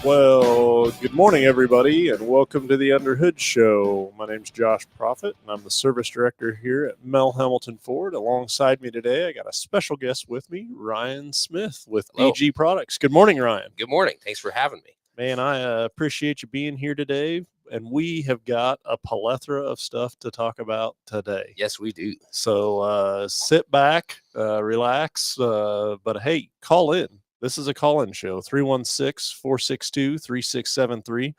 Well, good morning, everybody, and welcome to the Underhood Show. My name's Josh Profit, and I'm the service director here at Mel Hamilton Ford. Alongside me today, I got a special guest with me, Ryan Smith with Hello. BG Products. Good morning, Ryan. Good morning. Thanks for having me. Man, I appreciate you being here today, and we have got a plethora of stuff to talk about today. Yes, we do. So sit back, relax, but hey, call in. This is a call-in show, 316-462-3673.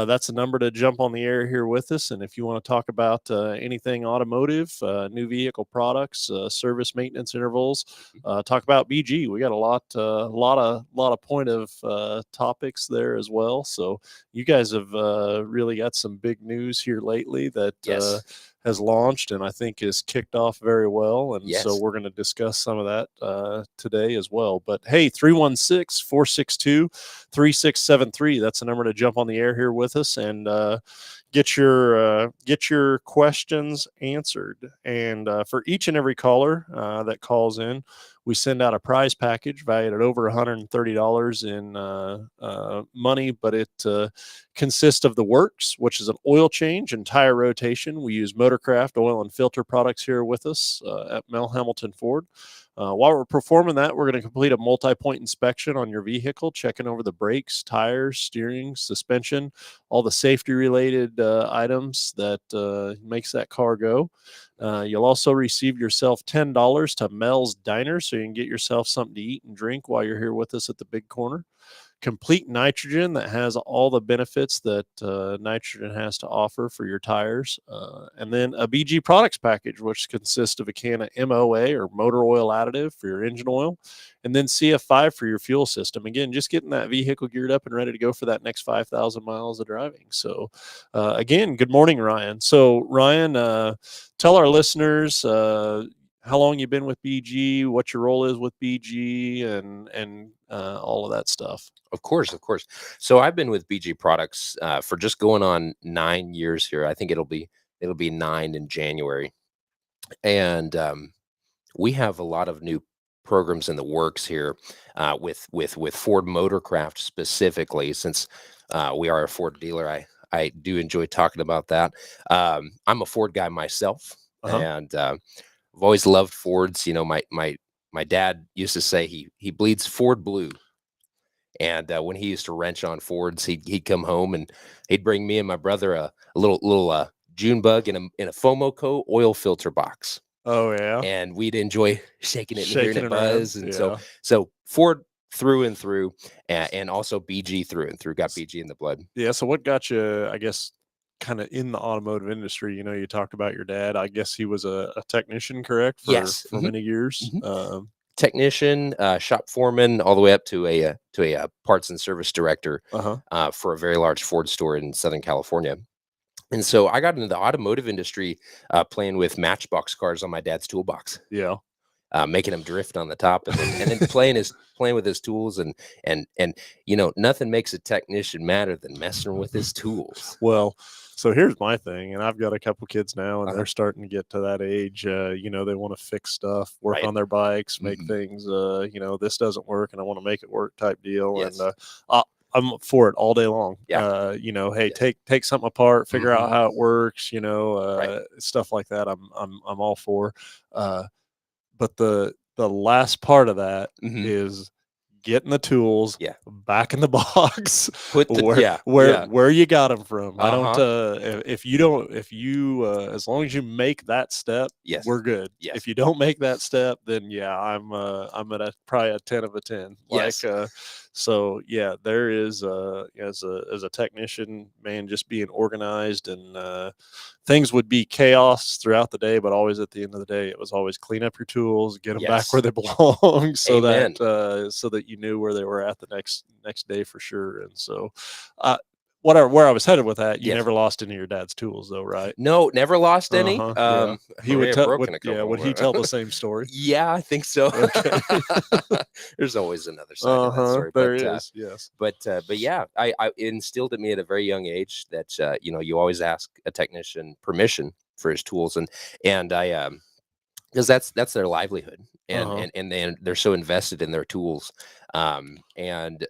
That's the number to jump on the air here with us. And if you want to talk about anything automotive, new vehicle products, service maintenance intervals, talk about BG. We got a lot of point of topics there as well. So you guys have really got some big news here lately that Yes. has launched and I think is kicked off very well. And Yes. so we're going to discuss some of that today as well. But hey, 316-462-3673. That's the number to jump on the air here with us and get your questions answered. And for each and every caller that calls in, we send out a prize package valued at over $130 in money, but it consists of the works, which is an oil change and tire rotation. We use Motorcraft oil and filter products here with us at Mel Hamilton Ford. While we're performing that, we're going to complete a multi-point inspection on your vehicle, checking over the brakes, tires, steering, suspension, all the safety-related items that makes that car go. You'll also receive yourself $10 to Mel's Diner, so you can get yourself something to eat and drink while you're here with us at the Big Corner. Complete nitrogen that has all the benefits that nitrogen has to offer for your tires. And then a BG products package, which consists of a can of MOA or motor oil additive for your engine oil, and then CF5 for your fuel system. Again, just getting that vehicle geared up and ready to go for that next 5,000 miles of driving. So again, good morning, Ryan. So Ryan, tell our listeners how long you've been with BG, what your role is with BG, and all of that stuff. Of course. So I've been with BG Products for just going on 9 years here. I think it'll be 9 in January, and we have a lot of new programs in the works here with Ford Motorcraft specifically. Since we are a Ford dealer, I do enjoy talking about that. I'm a Ford guy myself, and I've always loved Fords. You know, my dad used to say he bleeds Ford blue. And when he used to wrench on Fords, he'd come home and he'd bring me and my brother a little June bug in a Fomoco oil filter box. Oh yeah, and we'd enjoy shaking it and hearing it buzz. And yeah. so Ford through and through, and also BG through and through. Got BG in the blood. Yeah. So what got you, I guess, kind of in the automotive industry? You know, you talked about your dad. I guess he was a technician, correct? Yes. For many years. Technician, shop foreman, all the way up to a parts and service director for a very large Ford store in Southern California. And so I got into the automotive industry playing with Matchbox cars on my dad's toolbox. Yeah. Making him drift on the top, and then playing with his tools, and you know, nothing makes a technician madder than messing with his tools. Well, so here's my thing, and I've got a couple kids now, and they're starting to get to that age. You know, they want to fix stuff, work on their bikes, make things. You know, this doesn't work, and I want to make it work, type deal. Yes. And I'm for it all day long. Yeah. You know, hey, take something apart, figure out how it works. You know, stuff like that. I'm all for. But the last part of that is getting the tools back in the box. Where you got them from. I don't if you as long as you make that step, we're good. If you don't make that step, then I'm at probably a 10 of a 10. So yeah, there is as a technician, man, just being organized, and things would be chaos throughout the day, but always at the end of the day, it was always clean up your tools, get them back where they belong, so that you knew where they were at the next day for sure. And so, where I was headed with that, you never lost any of your dad's tools, though, right? No, never lost any. He would tell. Would he tell the same story? Yeah, I think so. Okay. There's always another side of that story. There is, yes. But yeah, I instilled in me at a very young age that you know, you always ask a technician permission for his tools, and I because that's their livelihood, and they're so invested in their tools, and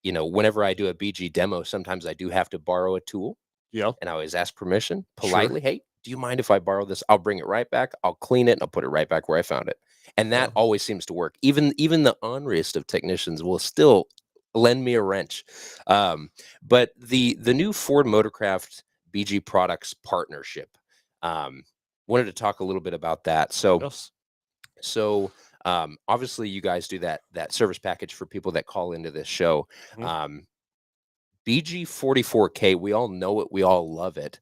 you know, whenever I do a BG demo, sometimes I do have to borrow a tool, Yeah. and I always ask permission Sure. politely. Hey, do you mind if I borrow this? I'll bring it right back. I'll clean it and I'll put it right back where I found it. And that Yeah. always seems to work. Even the honoriest of technicians will still lend me a wrench. But the new Ford Motorcraft BG Products partnership. Wanted to talk a little bit about that. Yes. So obviously you guys do that service package for people that call into this show. Mhm. BG44K, we all know it, we all love it.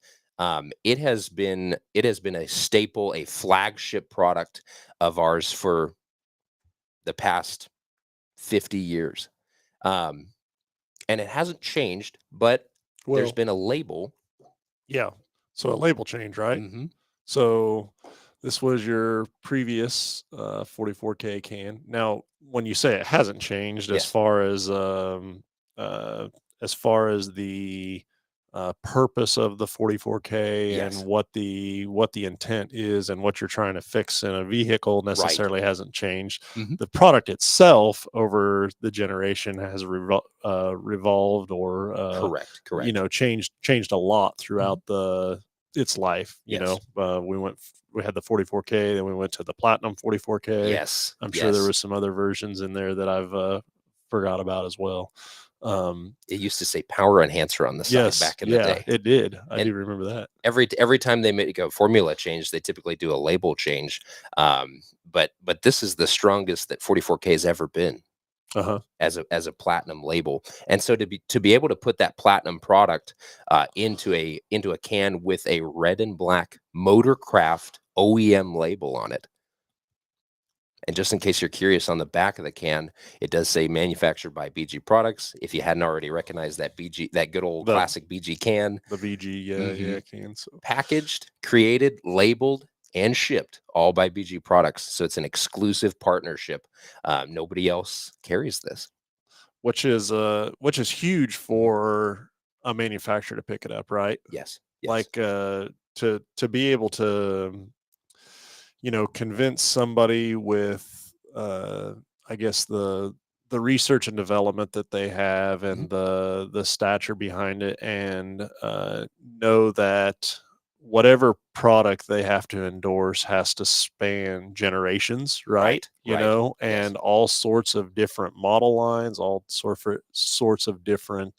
It has been a staple, a flagship product of ours for the past 50 years. Um, and it hasn't changed, but there's Well, been a label. yeah. So a label change, right? Hmm. So this was your previous 44K can. Now, when you say it hasn't changed Yes. uh, as far as the purpose of the 44K and Yes. what the intent is and what you're trying to fix in a vehicle Right. necessarily hasn't changed. Hmm. The product itself over the generation has revolved or Correct. Correct. changed a lot throughout Mhm. its life. Yes. We had the 44K, then we went to the Platinum 44K. Yes. I'm sure there Yes. was some other versions in there that I've forgot about as well. It used to say power enhancer on the side Yes, back in the day. it did. I And do remember that. every time they make a formula change, they typically do a label change. But this is the strongest that 44K has ever been Uh-huh. as a platinum label. And so to be able to put that platinum product into a can with a red and black Motorcraft OEM label on it. And just in case you're curious, on the back of the can, it does say manufactured by BG Products. If you hadn't already recognized that good old The classic BG can, the VG, Mhm. cans. So, packaged, created, labeled, and shipped all by BG Products. So it's an exclusive partnership. Nobody else carries this. which is huge Mhm. for a manufacturer to pick it up, right? Yes. Yes. Like to be able to convince somebody with I guess the research and development that they have Mhm. and the stature behind it and know that whatever product they have to endorse has to span generations, right? Right. Right. Yes. And all sorts of different model lines, sorts of different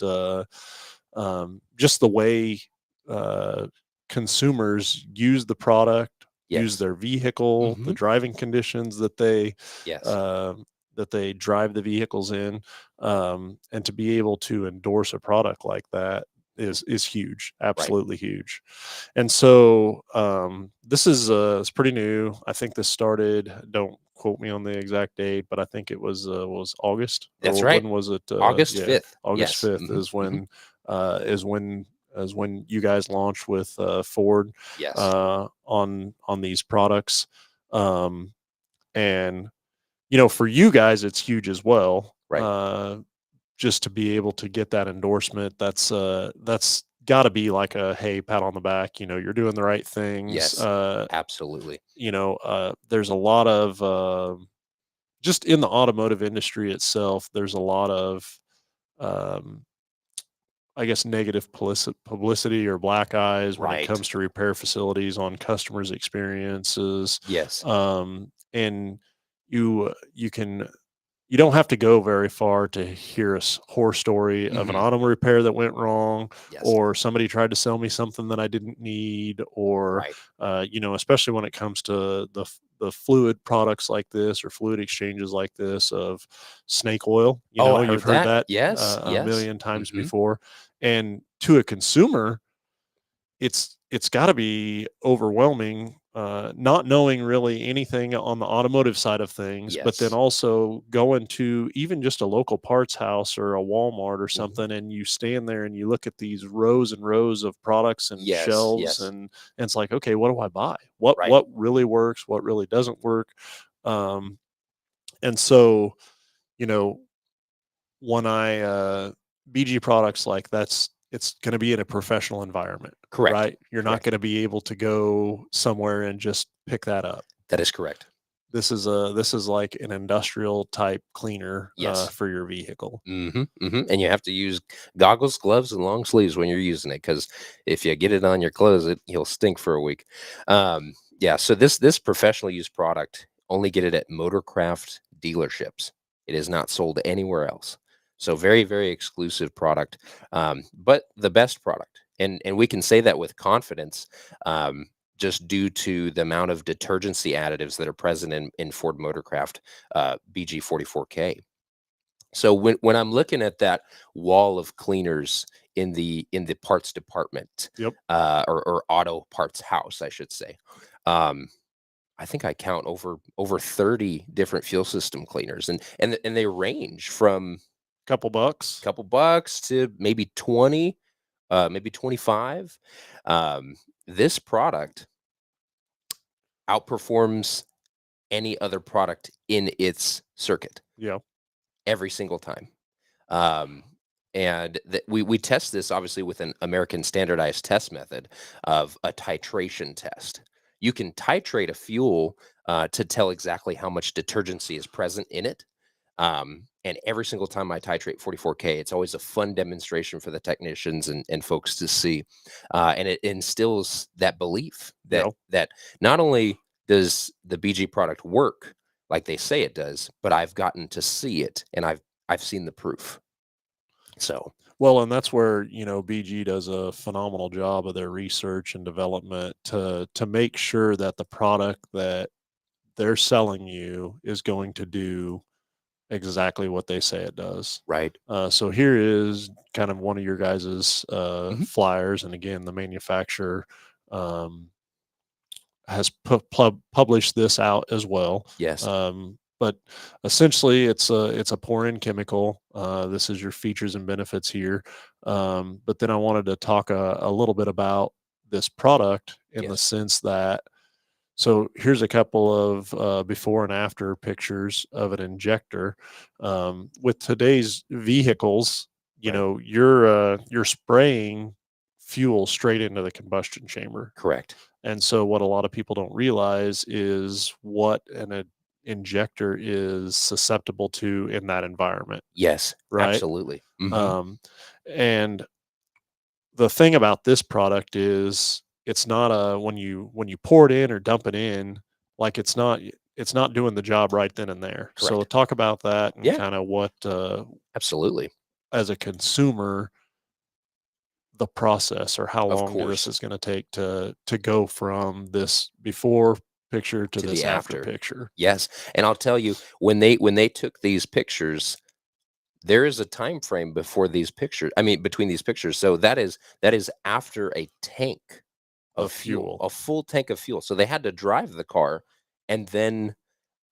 just the way uh consumers use the product, use Yes. their vehicle, the Hmm. driving conditions Yes. um, that they drive the vehicles in, and to be able to endorse a product like that is huge, Right. absolutely huge. And so this is it's pretty new. I think this started. Don't quote me on the exact date, but I think it was August That's or right. when was it? August Yeah, 5th. August Yes. 5th Hmm. Hmm. uh, is when is when you guys launched with Ford Yes. on these products. Um, and for you guys, it's huge as well. Right. Just to be able to get that endorsement, that's got to be like a hey pat on the back. You're doing the right things. Yes. Absolutely. There's a lot of just in the automotive industry itself. There's a lot of um, I guess negative publicity or black eyes when it Right. comes to repair facilities on customers' experiences. Yes. And you can you don't have to go very far to hear horror story of an Hmm. auto repair that went wrong, Yes. or somebody tried to sell me something that I didn't need, or Right. especially when it comes to the fluid products like this or fluid exchanges like this of snake oil. Oh, I You've heard heard that. that Yes. a Yes. million times Hmm. before, and to a consumer, it's got to be overwhelming, not knowing really anything on the automotive side of things, but then Yes. also going to even just a local parts house or a Walmart or Hmm. something, and you stand there and you look at these rows and rows of products and Yes. shelves, Yes. and it's like, okay, what do I buy? What Right. what really works? What really doesn't work? Um, and so, you know, when I BG products like it's going to be in a professional environment, Correct. right? You're not Correct. going to be able to go somewhere and just pick that up. That is correct. this is like an industrial type cleaner Yes. for your vehicle. And you have to use goggles, gloves, and long sleeves when you're using it, because if you get it on your clothes, you'll stink for a week. Yeah. So this professional use product, only get it at Motorcraft dealerships. It is not sold anywhere else. So very, very exclusive product, but the best product, and we can say that with confidence. Just due to the amount of detergency additives that are present in Ford Motorcraft BG44K. So when I'm looking at that wall of cleaners in the parts department, Yep. or auto parts house, I should say, I think I count over 30 different fuel system cleaners, and they range from Couple bucks. couple bucks to maybe 20, maybe 25. This product outperforms any other product in its circuit Yeah. every single time. And we test this obviously with an American standardized test method of a titration test. You can titrate a fuel to tell exactly how much detergency is present in it. And every single time I titrate 44K, it's always a fun demonstration for the technicians and folks to see. And it instills that belief that Yeah. that not only does the BG product work like they say it does, but I've gotten to see it, and I've seen the proof. So Well, and that's where, BG does a phenomenal job of their research and development to make sure that the product that they're selling you is going to do exactly what they say it does. right. So here is kind of one of your guys's Mhm. flyers, and again, the manufacturer um, has published this out as well. Yes. But essentially, it's a pour-in chemical. This is your features and benefits here. But then I wanted to talk a little bit about this product in the Yes. sense that, so here's a couple of before and after pictures of an injector. With today's vehicles, Right. you're spraying fuel straight into the combustion chamber. Correct. And so what a lot of people don't realize is what injector is susceptible to in that environment, Yes. right? Absolutely. Um, and the thing about this product is it's not a when you pour it in or dump it in, like it's not doing the job right then and there. So Correct. talk about that and Yeah. kind of what Absolutely. as a consumer the process or how Of long this course. is going to take to go from this before picture to To this the after after. picture. Yes. And I'll tell you, when they took these pictures, there is a time frame before these pictures. I mean, between these pictures. So that is after a tank of Of fuel, fuel. a full tank of fuel. So they had to drive the car and then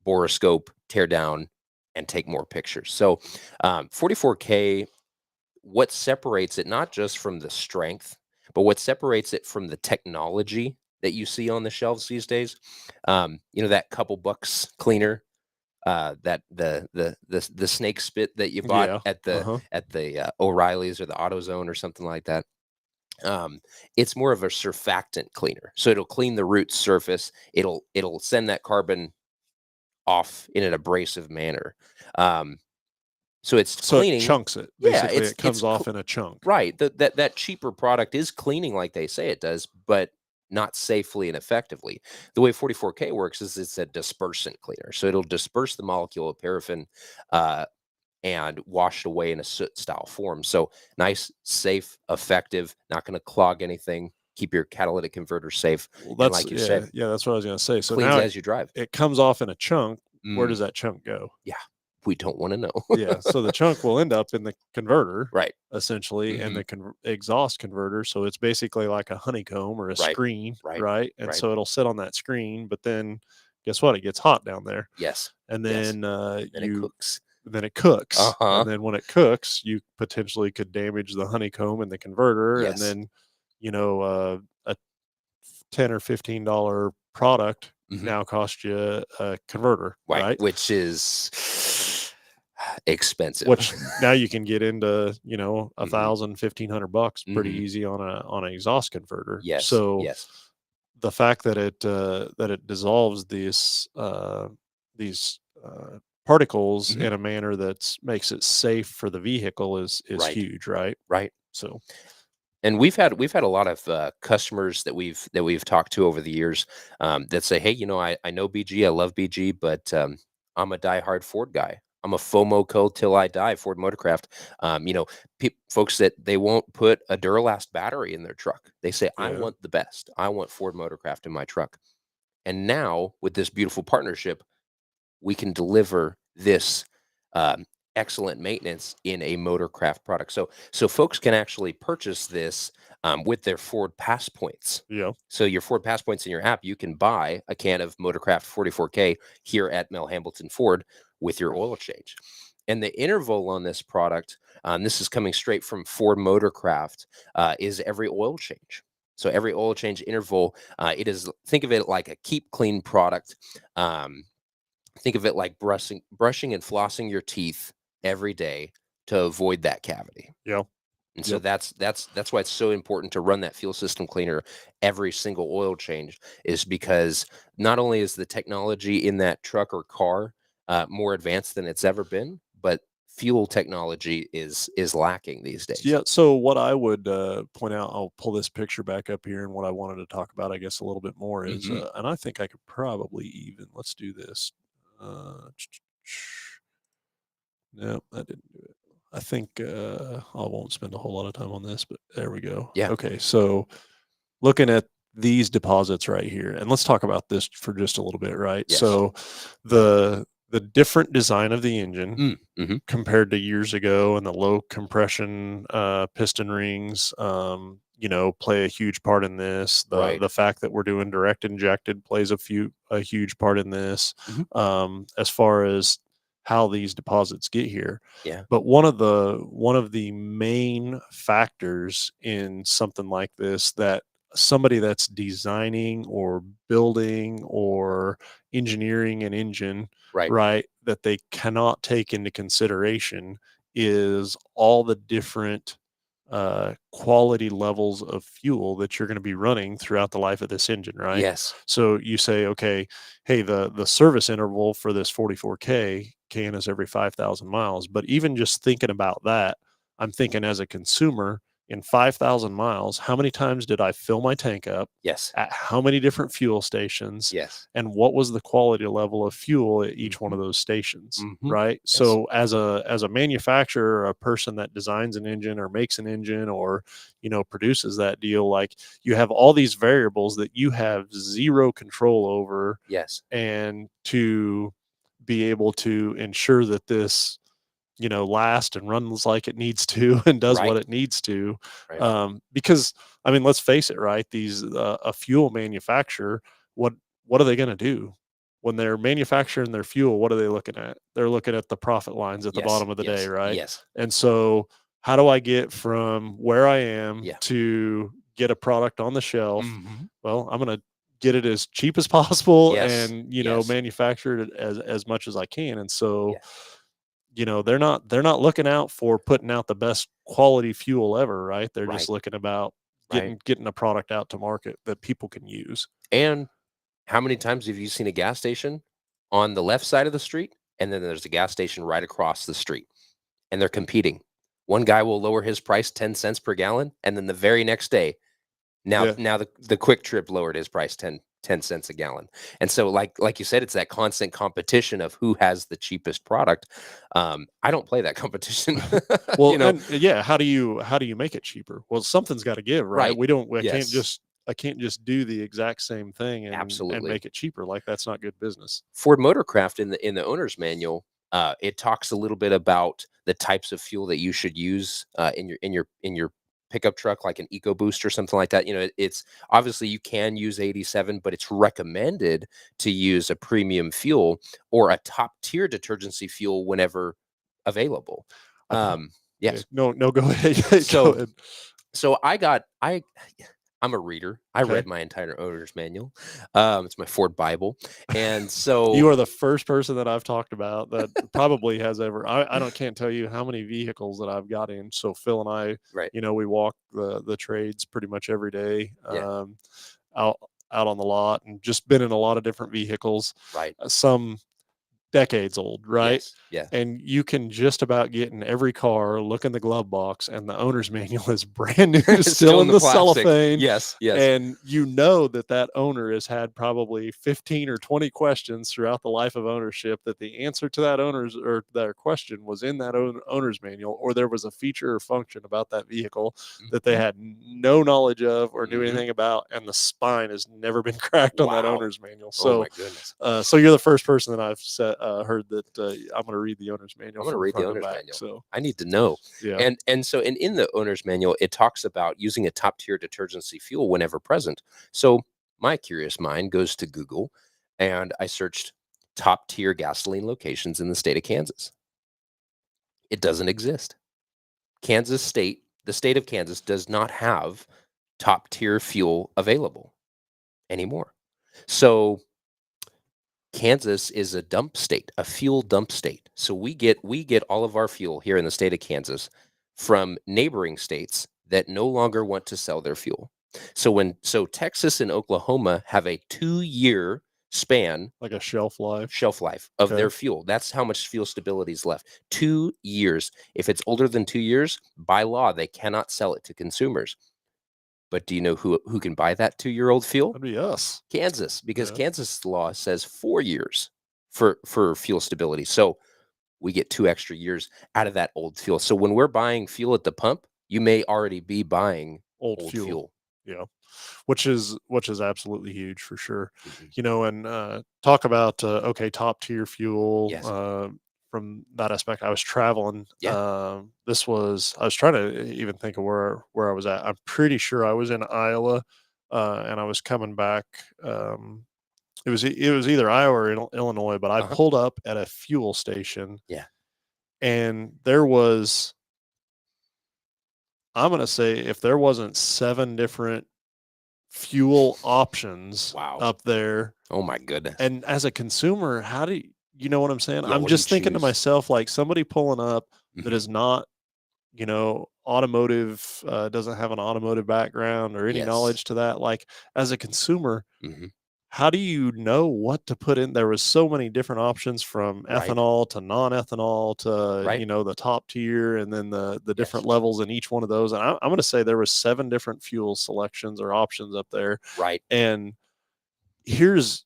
boroscope, tear down, and take more pictures. So 44K, what separates it not just from the strength, but what separates it from the technology that you see on the shelves these days. That couple bucks cleaner, that the snake spit that you bought Yeah. at the Uh-huh. O'Reilly's or the AutoZone or something like that. It's more of a surfactant cleaner, so it'll clean the root surface. It'll send that carbon off in an abrasive manner. Um, so it's So it cleaning. chunks it. Yeah, Basically, it comes off in a chunk. right. That cheaper product is cleaning like they say it does, but not safely and effectively. The way 44K works is it's a dispersant cleaner, so it'll disperse the molecule of paraffin uh, and wash it away in a soot style form. So nice, safe, effective, not going to clog anything. Keep your catalytic converter safe, Well, and that's like you yeah, said, yeah, that's what I was gonna say. So cleans now as you drive. it comes off in a chunk. Where Mm, does that chunk go? yeah, we don't want to know. Yeah, so the chunk will end up in the converter, Right. essentially, and Hmm. the exhaust converter. So it's basically like a honeycomb or a Right. screen, Right. right? And Right. so it'll sit on that screen, but then guess what? It gets hot down there, Yes. and Yes. then Then it cooks. then it cooks, Uh-huh. and then when it cooks, you potentially could damage the honeycomb in the converter, and Yes. then a $10 or $15 product Mhm. now cost you a converter, Right, right? which is expensive. Which now you can get into, a Mhm. thousand, $1,500 pretty Mhm. easy on an exhaust converter. Yes, So yes. the fact that it dissolves this particles Mhm. in a manner that makes it safe for the vehicle is Right. huge, right? Right. So And we've had a lot of customers that we've talked to over the years, that say, "Hey, I know BG, I love BG, but I'm a diehard Ford guy. I'm a FOMO till I die, Ford Motorcraft." Folks that they won't put a Duralast battery in their truck. They say, "I yeah, want the best. I want Ford Motorcraft in my truck." And now with this beautiful partnership, we can deliver this um, excellent maintenance in a Motorcraft product. So folks can actually purchase this with their Ford Pass points. yeah, So your Ford Pass points in your app, you can buy a can of Motorcraft 44K here at Mel Hambleton Ford with your oil change. And the interval on this product, this is coming straight from Ford Motorcraft, is every oil change. So every oil change interval, it is, think of it like a keep clean product. Um, Think of it like brushing and flossing your teeth every day to avoid that cavity. yeah, And so yep. that's why it's so important to run that fuel system cleaner every single oil change, is because not only is the technology in that truck or car more advanced than it's ever been, but fuel technology is lacking these days. Yeah. So what I would point out, I'll pull this picture back up here, and what I wanted to talk about, I guess, a little bit more is, Hmm. and I think I could probably even let's do this. No, that didn't do it. I think I won't spend a whole lot of time on this, but there we go. Yeah. Okay, so looking at these deposits right here, and let's talk about this for just a little bit, right? Yes. So the different design of the engine Mm-hmm. compared to years ago, and the low compression piston rings, play a huge part in this. The Right. the fact that we're doing direct injected plays a huge part in this, Hmm. as far as how these deposits get here. Yeah. But one of the main factors in something like this, that somebody that's designing or building or engineering an engine, Right. right, that they cannot take into consideration, is all the different quality levels of fuel that you're going to be running throughout the life of this engine, right? Yes. So you say, okay, hey, the service interval for this 44K can is every 5,000 miles. But even just thinking about that, I'm thinking as a consumer, in 5,000 miles, how many times did I fill my tank up? Yes. At how many different fuel stations? Yes. And what was the quality level of fuel at each one Hmm. of those stations, Hmm. right? Yes. So as a manufacturer, a person that designs an engine or makes an engine, or produces that deal, like, you have all these variables that you have zero control over, Yes. and to be able to ensure that this lasts and runs like it needs to and does what Right. it needs to. Right. Because I mean, let's face it, right? These a fuel manufacturer, what what are they going to do when they're manufacturing their fuel? What are they looking at? They're looking at the profit lines at the Yes. bottom of the day, Yes. right? Yes. And so, how do I get from where I am Yeah. to get a product on the shelf? Mhm. Well, I'm going to get it as cheap as possible, Yes. and Yes. manufacture it as much as I can. And so, Yeah. they're not looking out for putting out the best quality fuel ever, right? They're just Right. looking about Right. getting a product out to market that people can use. And how many times have you seen a gas station on the left side of the street, and then there's a gas station right across the street, and they're competing? One guy will lower his price 10 cents per gallon, and then the very next day, Now Yeah, now the Quick Trip lowered his price 10 cents a gallon. And so like you said, it's that constant competition of who has the cheapest product. I don't play that competition. You well, know? and yeah, how do you make it cheaper? Well, something's got to give, right? Right. We don't. Yes. I can't just do the exact same thing and Absolutely. make it cheaper. Like, that's not good business. Ford Motorcraft in the owner's manual, it talks a little bit about the types of fuel that you should use in your pickup truck, like an EcoBoost or something like that. It's obviously you can use 87, but it's recommended to use a premium fuel or a top tier detergency fuel whenever available. I think. Um, Yeah, yes. no, no, go ahead. Go So ahead. so I'm a reader. I Okay. read my entire owner's manual. It's my Ford Bible, and You so are the first person that I've talked about that probably has ever. I don't can't tell you how many vehicles that I've got in. So Phil and I, right. we walk the trades pretty much every day, Yeah. out out on the lot, and just been in a lot of different vehicles. Right. Some decades old, right? Yes. Yeah. And you can just about get in every car, look in the glove box, and the owner's manual is brand new, still Still in in the the plastic. cellophane. Yes. Yes. And you know that that owner has had probably 15 or 20 questions throughout the life of ownership, that the answer to that owner's or their question was in that owner's manual, or there was a feature or function about that vehicle that they Mhm. had no knowledge of or knew Mhm. anything about, and the spine has never been cracked on that Wow. owner's manual. Oh So my goodness. so you're the first person that I've heard that I'm going to read the owner's manual I'm going to from read the front to owner's back. manual. So I need to know. yeah, And so in the owner's manual, it talks about using a top tier detergency fuel whenever present. So my curious mind goes to Google, and I searched top tier gasoline locations in the state of Kansas. It doesn't exist. Kansas State, the state of Kansas, does not have top tier fuel available anymore. So Kansas is a dump state, a fuel dump state. So we get all of our fuel here in the state of Kansas from neighboring states that no longer want to sell their fuel. So Texas and Oklahoma have a 2-year span like a shelf life. shelf life of Okay. their fuel. That's how much fuel stability is left. 2 years. If it's older than 2 years, by law they cannot sell it to consumers. But do you know who can buy that 2-year-old fuel? That'd be us. Kansas, because Yeah. Kansas law says 4 years for fuel stability. So we get 2 extra years out of that old fuel. So when we're buying fuel at the pump, you may already be buying Old old fuel. fuel. Yeah. Which is absolutely huge for sure. Mhm. You know, and talk about okay, top tier fuel. Yes. From that aspect, I was traveling. Yeah. I was trying to even think of where I was at. I'm pretty sure I was in Iowa, and I was coming back. It was either Iowa or Illinois, but I Uh-huh. pulled up at a fuel station, Yeah. and there was, I'm gonna say, if there wasn't 7 different fuel options Wow. up there. Oh my goodness. And as a consumer, how do you know what I'm saying? Yeah, I'm what do you just thinking to choose? myself, like, somebody pulling up that Mhm. is not, automotive, doesn't have an automotive background or any Yes. knowledge to that. Like, as a consumer, Mhm. how do you know what to put in? There was so many different options, from Right. ethanol to non-ethanol to, Right. the top tier, and then the Yes. different levels in each one of those. And I'm gonna say there was 7 different fuel selections or options up there. Right. And here's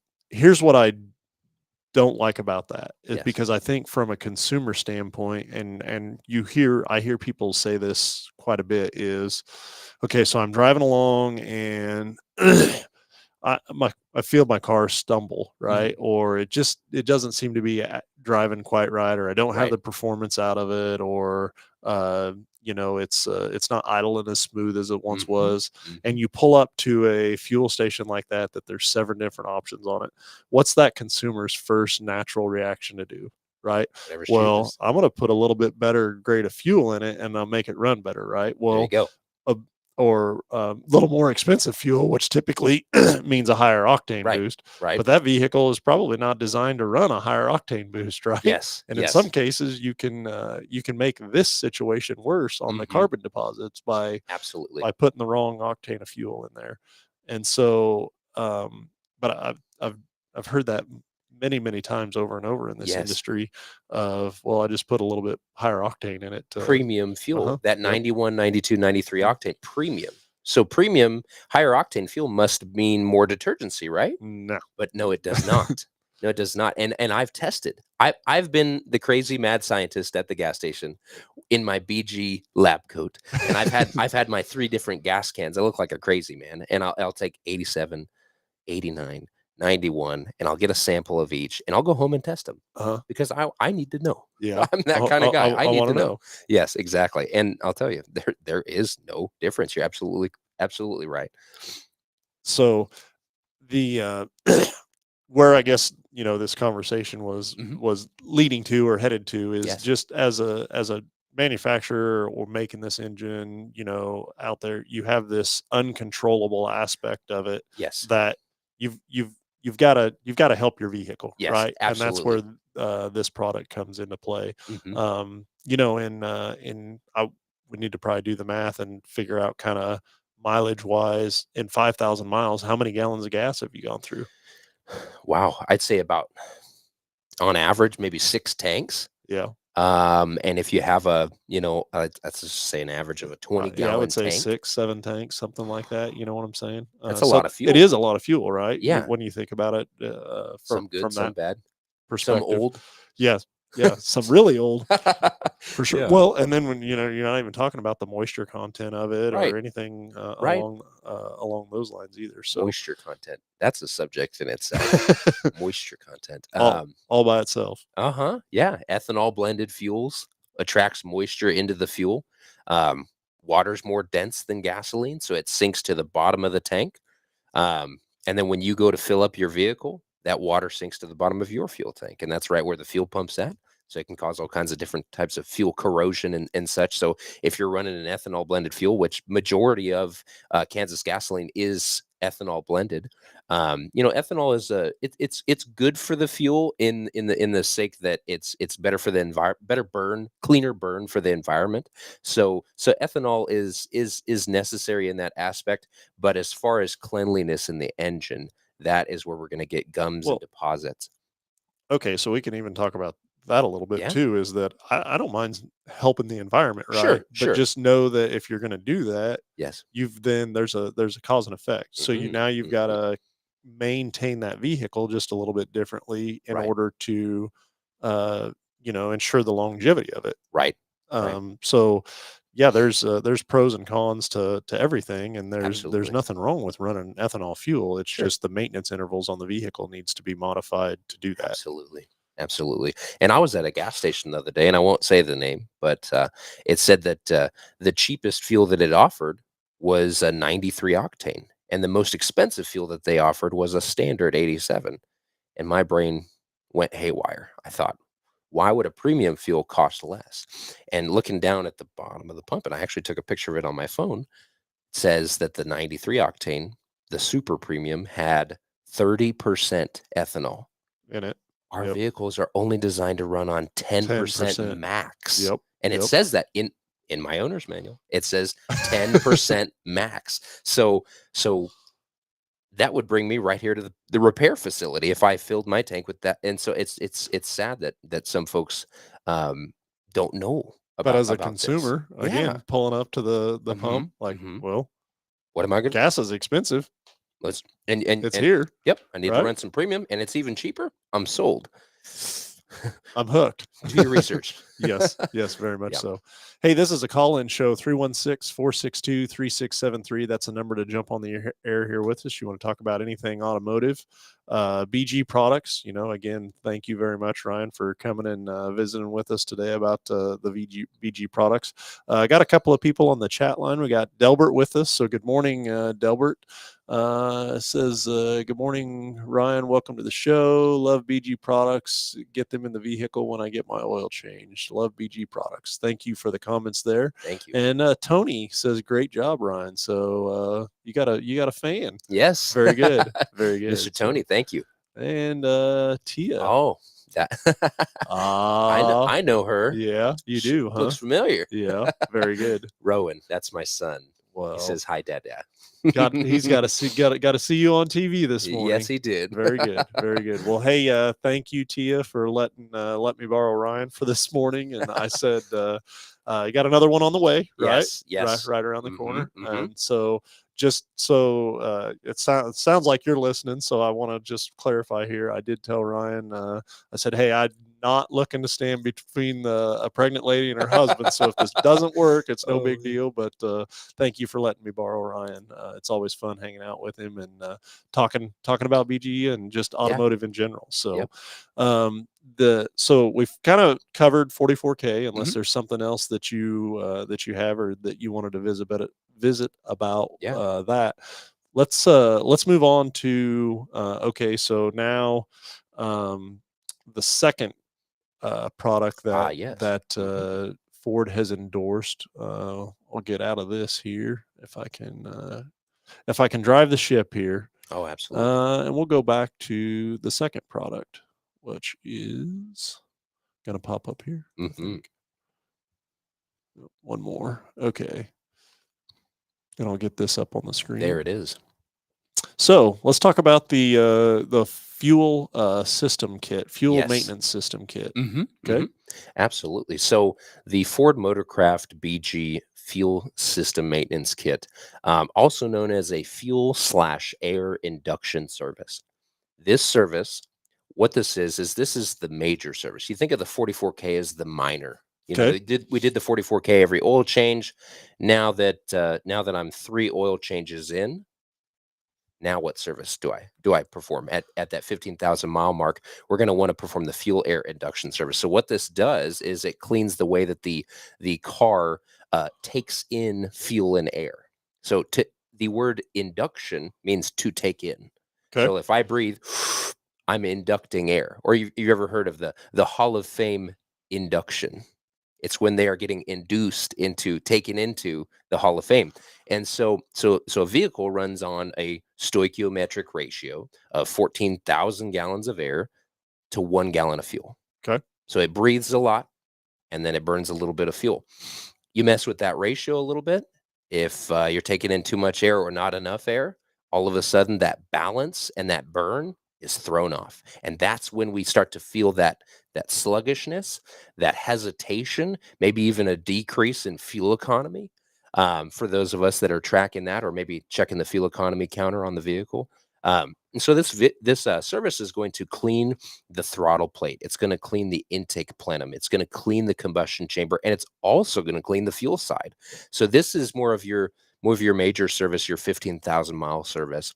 what I don't like about that, is Yes. because I think from a consumer standpoint, and I hear people say this quite a bit, is okay, so I'm driving along and I feel my car stumble, Mhm. right? Or it doesn't seem to be driving quite right, or I don't have Right. the performance out of it, or it's not idling as smooth as it once Mhm. was. And Mhm. you pull up to a fuel station like that there's 7 different options on it. What's that consumer's first natural reaction to do? Right? Whatever's Well, cheapest. I'm going to put a little bit better grade of fuel in it, and I'll make it run better, right? There you Well, go. a or a little more expensive fuel, which typically means a higher octane Right. boost. Right. But that vehicle is probably not designed to run a higher octane boost, right? Yes. And in some Yes. cases, you can make this situation worse on the Mhm. carbon deposits Absolutely. by putting the wrong octane of fuel in there. And so, but I've heard that many times over and over in this Yes. industry of, well, I just put a little bit higher octane in it. Premium fuel, that Yep. 91, 92, 93 Mm. octane premium. So premium, higher octane fuel must mean more detergency, right? No. But no, it does not. No, it does not. And I've tested. I've been the crazy mad scientist at the gas station in my BG lab coat, and I've had my 3 different gas cans. I look like a crazy man, and I'll take 87, 89, 91, and I'll get a sample of each, and I'll go home and test them Uh-huh. because I need to know. Yeah. I'm that kind of guy. I need want to to know. know. Yes, exactly. And I'll tell you, there is no difference. You're absolutely right. So the where I guess, this conversation Mhm. was leading to or headed to is Yes. just as a manufacturer or making this engine, out there, you have this uncontrollable aspect of it Yes. that you've got to help your vehicle, Yes. right? And that's where Absolutely. this product comes into play. Mhm. We need to probably do the math and figure out kind of mileage wise, in 5,000 miles, how many gallons of gas have you gone through? Wow. I'd say about on average, maybe 6 tanks. Yeah. And if you have let's just say an average of a 20 Yeah, I gallon would say tank, 6, 7 tanks, something like that. You know what I'm saying? that's a So lot of it fuel. is a lot of fuel, right? Yeah. When you think about it, Some from good, some that bad, some perspective. old. Yes. Yeah. Some really old. For sure. Yeah. Well, and then when you're not even talking about the moisture content of it Right. or anything Right. along those lines either. So Moisture content. That's a subject in itself. Moisture content. all by itself. Yeah. Ethanol blended fuels attracts moisture into the fuel. Um, Water's more dense than gasoline, so it sinks to the bottom of the tank. And then when you go to fill up your vehicle, that water sinks to the bottom of your fuel tank, and that's right where the fuel pump's at. So it can cause all kinds of different types of fuel corrosion and such. So if you're running an ethanol blended fuel, which majority of Kansas gasoline is ethanol blended, ethanol is it's good for the fuel in the sake that it's better for the better burn, cleaner burn for the environment. So ethanol is necessary in that aspect. But as far as cleanliness in the engine, that is where we're going to get gums and Well, deposits. okay, so we can even talk about that a little bit Yeah. too. Is that I don't mind helping the environment, right? Sure. But Sure. just know that if you're going to do that, Yes. there's a cause and effect. So you've got Hmm. to maintain that vehicle just a little bit differently in Right. order to, ensure the longevity of it. Right. Right. So yeah, there's pros and cons to everything, and there's Absolutely. nothing wrong with running ethanol fuel. It's Sure. just the maintenance intervals on the vehicle needs to be modified to do that. Absolutely. Absolutely. And I was at a gas station the other day, and I won't say the name, but it said that the cheapest fuel that it offered was a 93 octane, and the most expensive fuel that they offered was a standard 87. And my brain went haywire. I thought, why would a premium fuel cost less? And looking down at the bottom of the pump, and I actually took a picture of it on my phone, says that the 93 octane, the super premium, had 30% ethanol. In it. Our Yep. vehicles are only designed to run on 10% 10%. max. Yep. And it Yep. says that in my owner's manual. It says 10% max. So that would bring me right here to the repair facility if I filled my tank with that. And so it's sad that some folks don't know But as a about this. consumer, Yeah. again, pulling up to the Hmm. pump, like, Hmm. well, What am I gonna gas is expensive. let's and It's and here, yep, I need to right? run some premium and it's even cheaper. I'm sold. I'm hooked. Do your research. Yes, yes, very much Yeah. so. Hey, this is a call-in show, 316-462-3673. That's a number to jump on the air here with us. You want to talk about anything automotive, BG products. Again, thank you very much, Ryan, for coming and visiting with us today about the BG products. I got a couple of people on the chat line. We got Delbert with us. So good morning, Delbert. Says, good morning, Ryan. Welcome to the show. Love BG products. Get them in the vehicle when I get my oil changed. Love BG products. Thank you for the comments there. Thank you. And Tony says, great job, Ryan. So you got a fan. Yes. Very good. Very good. Mr. Tony, thank you. And Tia. Oh, that I know her. Yeah, you She do, huh? looks familiar. Yeah, very good. Rowan, that's my son. Well, He says hi, Dad. he's got to see you on TV this morning. Yes, he did. Very good, very good. Well, hey, thank you, Tia, for let me borrow Ryan for this morning. And I said, you got another one on the way, right? Yes, yes. Right around the corner. Mhm. And so, just so it sounds like you're listening. So I want to just clarify here. I did tell Ryan. I said, hey, I'm not looking to stand between a pregnant lady and her husband. So if this doesn't work, it's no big deal. But thank you for letting me borrow Ryan. It's always fun hanging out with him and talking about BG and just automotive in general. So, Yep. So we've kind of covered 44K. Unless Mhm. there's something else that you have or that you wanted to visit about Yeah. that. Let's move on to okay. So now the second product Yes. that Ford has endorsed. I'll get out of this here if I can drive the ship here, Oh, absolutely. and we'll go back to the second product, which is going to pop up here. I Mhm. think. One more. Okay. And I'll get this up on the screen. There it is. So let's talk about the fuel system kit, fuel Yes. maintenance system kit. Mm-hmm. Okay. Absolutely. So the Ford Motorcraft BG Fuel System Maintenance Kit, also known as a fuel/air induction service. This service, what this is this is the major service. You think of the 44K as the minor. You know, Okay. we did the 44K every oil change. Now that I'm 3 oil changes in, now what service do I perform at that 15,000 mile mark? We're going to want to perform the fuel air induction service. So what this does is it cleans the way that the car takes in fuel and air. So the word induction means to take in. Okay. So if I breathe, I'm inducting air. Or you ever heard of the Hall of Fame induction? It's when they are getting induced into taken into the Hall of Fame. And so a vehicle runs on a stoichiometric ratio of 14,000 gallons of air to 1 gallon of fuel. Okay. So it breathes a lot and then it burns a little bit of fuel. You mess with that ratio a little bit, if you're taking in too much air or not enough air, all of a sudden that balance and that burn is thrown off. And that's when we start to feel that sluggishness, that hesitation, maybe even a decrease in fuel economy. For those of us that are tracking that, or maybe checking the fuel economy counter on the vehicle. And so this service is going to clean the throttle plate. It's going to clean the intake plenum. It's going to clean the combustion chamber, and it's also going to clean the fuel side. So this is more of your major service, your 15,000 mile service.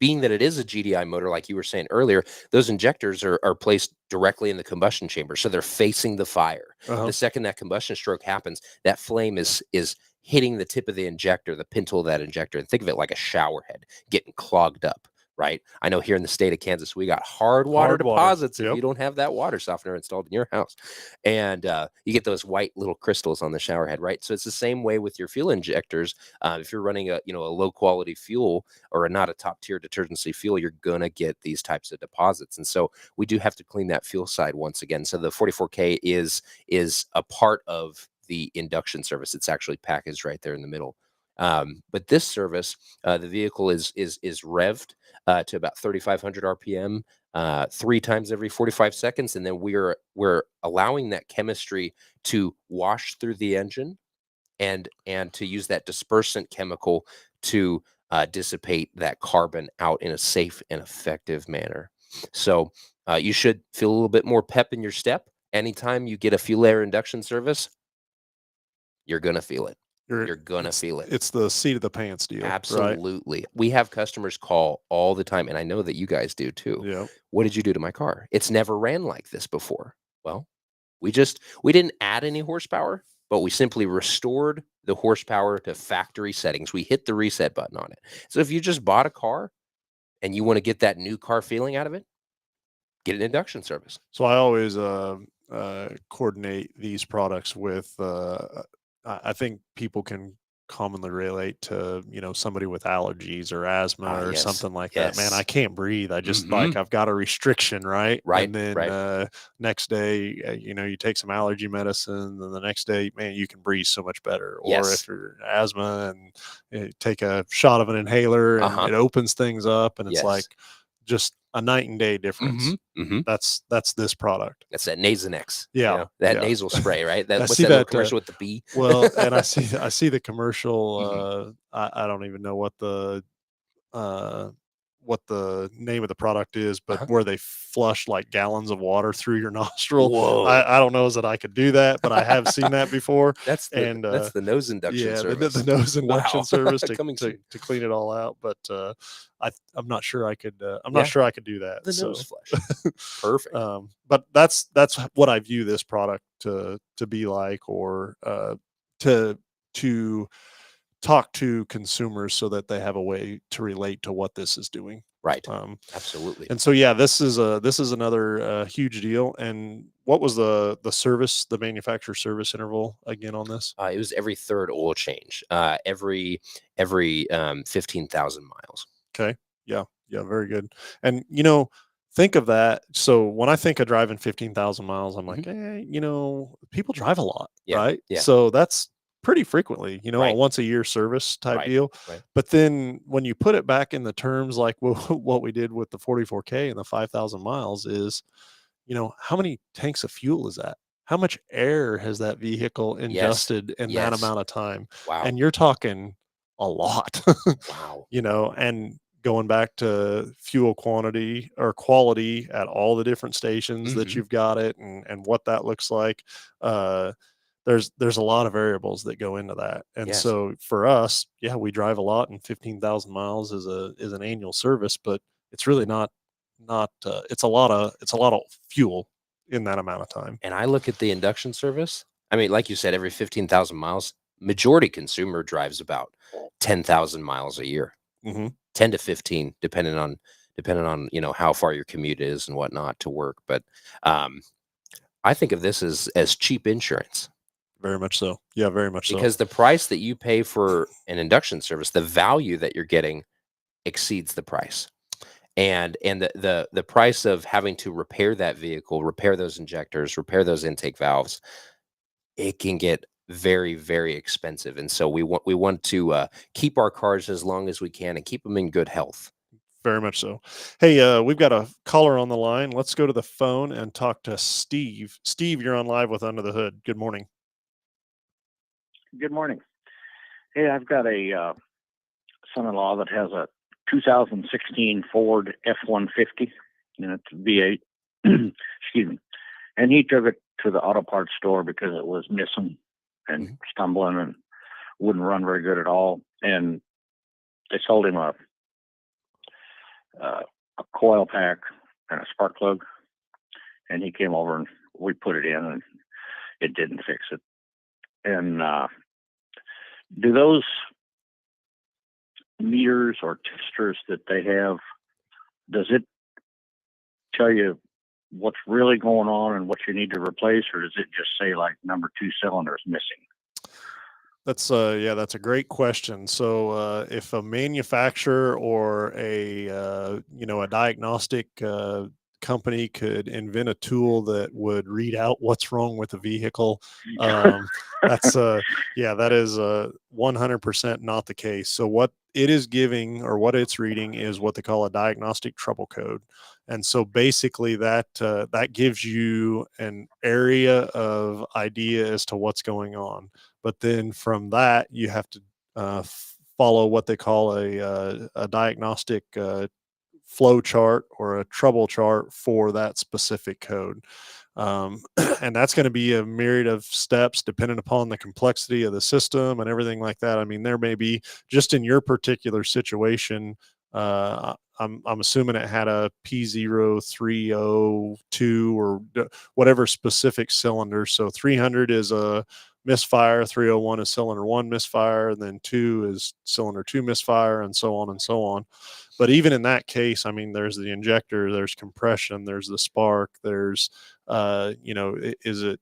Being that it is a GDI motor, like you were saying earlier, those injectors are placed directly in the combustion chamber, so they're facing the fire. Uh-huh. The second that combustion stroke happens, that flame is hitting the tip of the injector, the pintle of that injector, and think of it like a shower head getting clogged up. Right? I know here in the state of Kansas, we got hard water deposits if you don't have that water softener installed in your house. And you get those white little crystals on the shower head, right? So it's the same way with your fuel injectors. If you're running a low quality fuel or not a top tier detergency fuel, you're going to get these types of deposits. And so we do have to clean that fuel side once again. So the 44K is a part of the induction service. It's actually packaged right there in the middle. But this service, the vehicle is revved to about 3,500 RPM 3 times every 45 seconds, and then we're allowing that chemistry to wash through the engine and to use that dispersant chemical to dissipate that carbon out in a safe and effective manner. So you should feel a little bit more pep in your step anytime you get a fuel air induction service. You're gonna feel it. You're gonna feel it. It's the seat of the pants deal. Absolutely. Right? We have customers call all the time, and I know that you guys do too. Yeah. What did you do to my car? It's never ran like this before. Well, we didn't add any horsepower, but we simply restored the horsepower to factory settings. We hit the reset button on it. So if you just bought a car and you want to get that new car feeling out of it, get an induction service. So I always coordinate these products with I think people can commonly relate to, somebody with allergies or asthma or yes, something like yes. that. Man, I can't breathe. I just I've got a restriction, right? Right. And then next day, you take some allergy medicine, and the next day, man, you can breathe so much better. Or if you're asthma and take a shot of an inhaler and it opens things up, and it's like just a night and day difference. That's this product. That's that Nasonex. Yeah, that nasal spray, right? What's that little commercial with the bee? Well, and I see the commercial. I don't even know what the name of the product is, but where they flush like gallons of water through your nostril. Whoa. I don't know that I could do that, but I have seen that before. That's the nose induction service. The nose induction service to clean it all out. But I'm not sure I could. I'm not sure I could do that. The nose flush. Perfect. But that's what I view this product to be like, or to talk to consumers so that they have a way to relate to what this is doing. Right. Absolutely. And so, this is another huge deal. And what was the manufacturer service interval again on this? It was every third oil change, every 15,000 miles. Okay. Yeah. Very good. And, think of that. So when I think of driving 15,000 miles, I'm like, people drive a lot, right? Yeah. So that's pretty frequently, a Right. once a year service type Right. deal. Right. But then when you put it back in the terms like what we did with the 44K and the 5,000 miles is, how many tanks of fuel is that? How much air has that vehicle Yes. ingested in that Yes. amount of time? Wow. And you're talking a lot, Wow. and going back to fuel quantity or quality at all the different stations that Hmm. you've got it and what that looks like. Uh, there's a lot of variables that go into that. And Yes. so for us, yeah, we drive a lot, and 15,000 miles is an annual service, but it's really not it's a lot of fuel in that amount of time. And I look at the induction service. I mean, like you said, every 15,000 miles, majority consumer drives about 10,000 miles a year, Mhm. 10 to 15, depending on, how far your commute is and whatnot to work. But um, I think of this as cheap insurance, Very much so. Yeah, very much so. because the price that you pay for an induction service, the value that you're getting exceeds the price. And the price of having to repair that vehicle, repair those injectors, repair those intake valves, it can get very, very expensive. And so we want to keep our cars as long as we can and keep them in good health. Very much so. Hey, we've got a caller on the line. Let's go to the phone and talk to Steve. Steve, you're on live with Under the Hood. Good morning. Good morning. Hey, I've got a son-in-law that has a 2016 Ford F-150, and it's V8. Excuse me. And he took it to the auto parts store because it was missing and Mhm. stumbling and wouldn't run very good at all. And they sold him a coil pack and a spark plug. And he came over and we put it in, and it didn't fix it. And do those meters or testers that they have, does it tell you what's really going on and what you need to replace, or does it just say like number two cylinder is missing? That's a great question. So if a manufacturer or a diagnostic company could invent a tool that would read out what's wrong with the vehicle, um, that's that is 100% not the case. So what it is giving, or what it's reading, is what they call a diagnostic trouble code. And so basically that gives you an area of idea as to what's going on. But then from that, you have to follow what they call a diagnostic flow chart or a trouble chart for that specific code. And that's going to be a myriad of steps depending upon the complexity of the system and everything like that. I mean, there may be, just in your particular situation, I'm assuming it had a P0302 or whatever specific cylinder. So 300 is a misfire, 301 is cylinder one misfire, and then 2 is cylinder 2 misfire, and so on and so on. But even in that case, I mean, there's the injector, there's compression, there's the spark, there's is it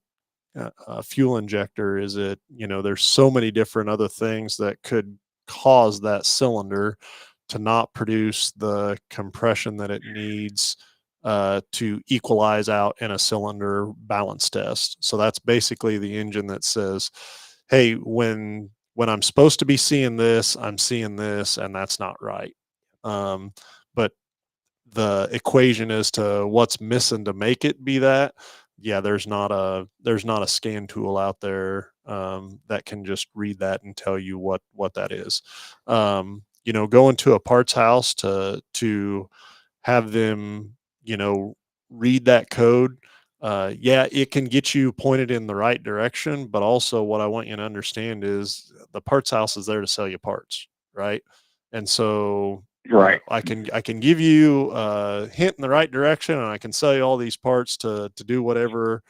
a fuel injector? Is it, there's so many different other things that could cause that cylinder to not produce the compression that it needs to equalize out in a cylinder balance test. So that's basically the engine that says, hey, when I'm supposed to be seeing this, I'm seeing this, and that's not right. But the equation as to what's missing to make it be that, yeah, there's not a scan tool out there that can just read that and tell you what that is. Going to a parts house to have them, read that code. Yeah, it can get you pointed in the right direction, but also what I want you to understand is the parts house is there to sell you parts, right? And so Right. I can give you a hint in the right direction, and I can sell you all these parts to do whatever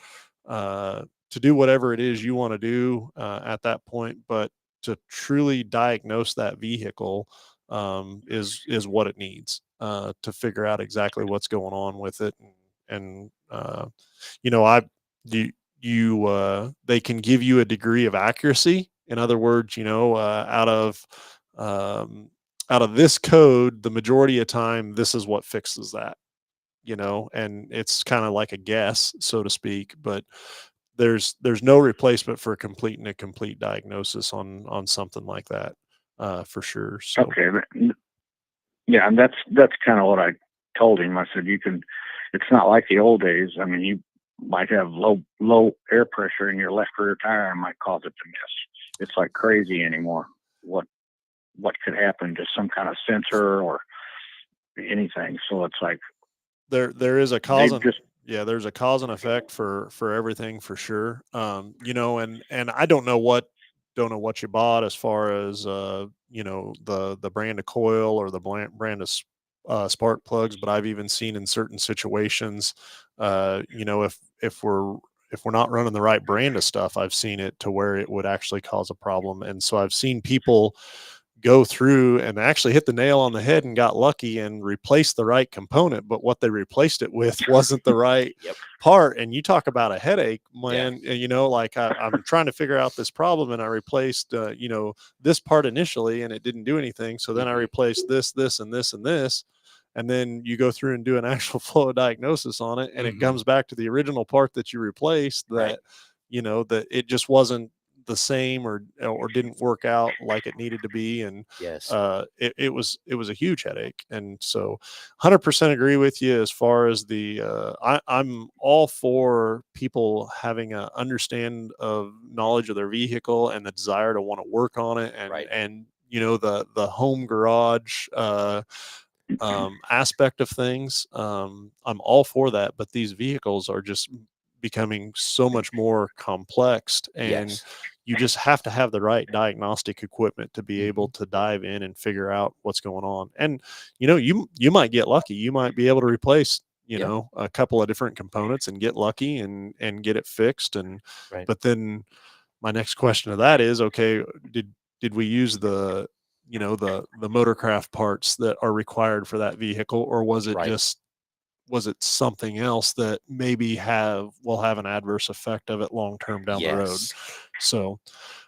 it is you want to do at that point. But to truly diagnose that vehicle is what it needs to figure out exactly what's going on with it. And I do they can give you a degree of accuracy. In other words, um, out of this code, the majority of time, this is what fixes that, and it's kind of like a guess, so to speak. But there's no replacement for completing a complete diagnosis on something like that, for sure. So Okay. Yeah, and that's kind of what I told him. I said, it's not like the old days. I mean, you might have low air pressure in your left rear tire and might cause it to miss. It's like crazy anymore. What could happen to some kind of sensor or anything? So it's like there is a they cause just yeah, there's a cause and effect for everything for sure. And I don't know what you bought as far as the brand of coil or the brand of spark plugs, but I've even seen in certain situations, if we're not running the right brand of stuff, I've seen it to where it would actually cause a problem. And so I've seen people go through and actually hit the nail on the head and got lucky and replaced the right component, but what they replaced it with wasn't the right Yep. part. And you talk about a headache, Yeah. man. Like I'm trying to figure out this problem, and I replaced this part initially and it didn't do anything, so then I Mhm. replaced this and this and this, and then you go through and do an actual flow diagnosis on it, and it Mhm. comes back to the original part that you replaced, Right. that that it just wasn't the same, or didn't work out like it needed to be. And Yes. it was a huge headache. And so 100% agree with you as far as I'm all for people having a understand of knowledge of their vehicle and the desire to want to work on it, Right. and the home garage aspect of things. I'm all for that, but these vehicles are just becoming so much more complex, and Yes. you just have to have the right diagnostic equipment to be able Mhm. to dive in and figure out what's going on. And you might get lucky. You might be able to replace Yeah. a couple of different components and get lucky and get it fixed. And Right. but then my next question to that is, okay, did we use the motorcraft parts that are required for that vehicle, or Right. was it something else that maybe will have an adverse effect of it long term down the road? Yes. So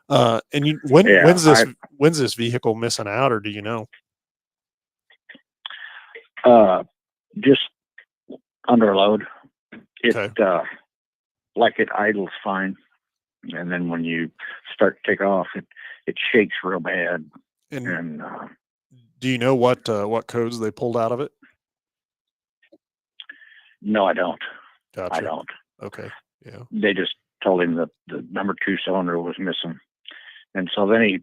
and yeah, when's this vehicle missing out, or do you know? I just under load. It Okay. like it idles fine, and then when you start to take off, it shakes real bad. And And do you know what codes they pulled out of it? no, I don't. I Gotcha. don't. Okay. Yeah. They just told him that the number 2 cylinder was missing, and so then he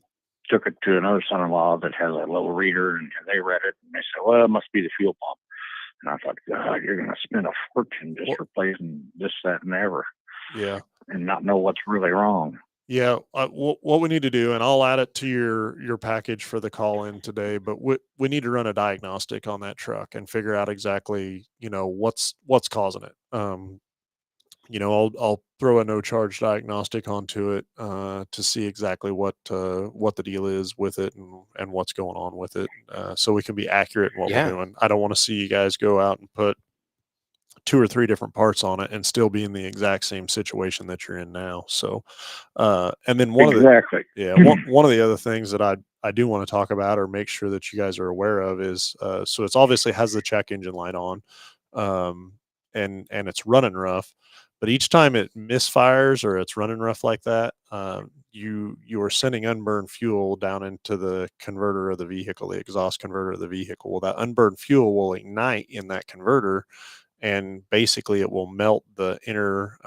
took it to another son-in-law that has a little reader, and they read it, and they said, "Well, it must be the fuel pump." And I thought, God, you're going to spend a fortune just Well, replacing this, that, and ever, yeah. and not know what's really wrong. Yeah, what we need to do, and I'll add it to your package for the call in today, but we need to run a diagnostic on that truck and figure out exactly, what's causing it. I'll throw a no charge diagnostic onto it to see exactly what the deal is with it, and what's going on with it, so we can be accurate in what we're Yeah. doing. I don't want to see you guys go out and put 2 or 3 different parts on it and still be in the exact same situation that you're in now. So, and then Exactly. one of the other things that I do want to talk about or make sure that you guys are aware of is, so it's obviously has the check engine light on, um, and it's running rough, but each time it misfires or it's running rough like that, you are sending unburned fuel down into the converter of the vehicle, the exhaust converter of the vehicle. Well, that unburned fuel will ignite in that converter, and basically it will melt the inner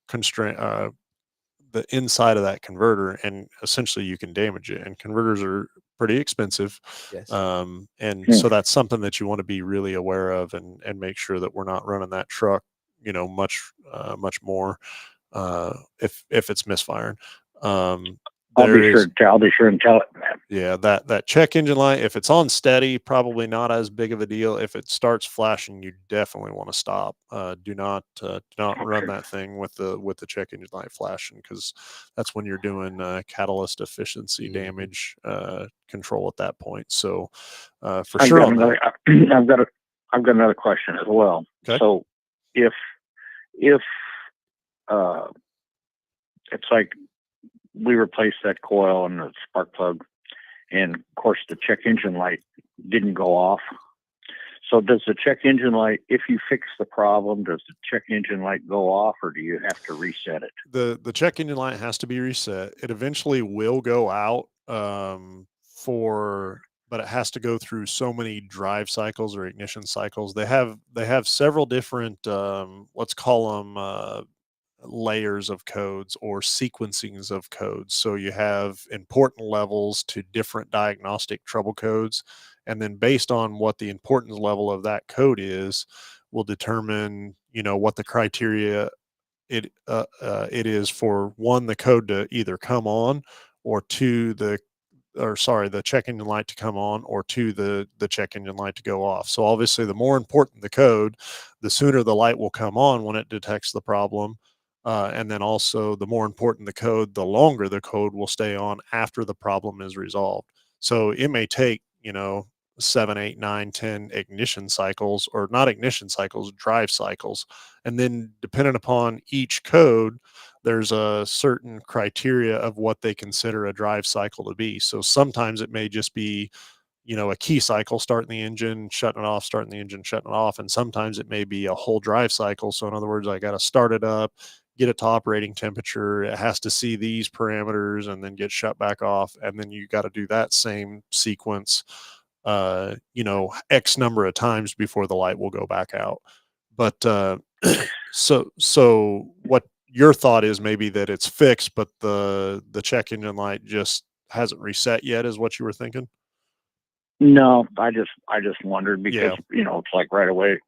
constraint, the inside of that converter, and essentially you can damage it. And converters are pretty expensive, Yes. and Yeah. so that's something that you want to be really aware of, and make sure that we're not running that truck, much more, if it's misfiring. There is I'll be sure and tell it. Yeah, that check engine light, if it's on steady, probably not as big of a deal. If it starts flashing, you definitely want to stop. Do not run Okay. that thing with the check engine light flashing, because that's when you're doing catalyst efficiency Mhm. damage control at that point. So for I've sure got on that. another. I've got another question as well. Okay. So, if uh, it's like we replaced that coil and the spark plug, and of course the check engine light didn't go off. So does the check engine light, if you fix the problem, does the check engine light go off, or do you have to reset it? The check engine light has to be reset. It eventually will go out but it has to go through so many drive cycles or ignition cycles. They have several different let's call them layers of codes or sequencings of codes. So you have important levels to different diagnostic trouble codes. And then based on what the importance level of that code is, will determine, what the criteria it is for one, the code to either come on, or two, the check engine light to come on, or two, the check engine light to go off. So obviously the more important the code, the sooner the light will come on when it detects the problem. And then also the more important the code, the longer the code will stay on after the problem is resolved. So it may take, 7, 8, 9, 10 ignition cycles, or not ignition cycles, drive cycles. And then depending upon each code, there's a certain criteria of what they consider a drive cycle to be. So sometimes it may just be, a key cycle, starting the engine, shutting it off, starting the engine, shutting it off. And sometimes it may be a whole drive cycle. So in other words, I got to start it up, get it to operating temperature. It has to see these parameters and then get shut back off. And then you got to do that same sequence, X number of times before the light will go back out. But so what your thought is, maybe that it's fixed, but the check engine light just hasn't reset yet, is what you were thinking? No, I just wondered because Yeah. it's like right away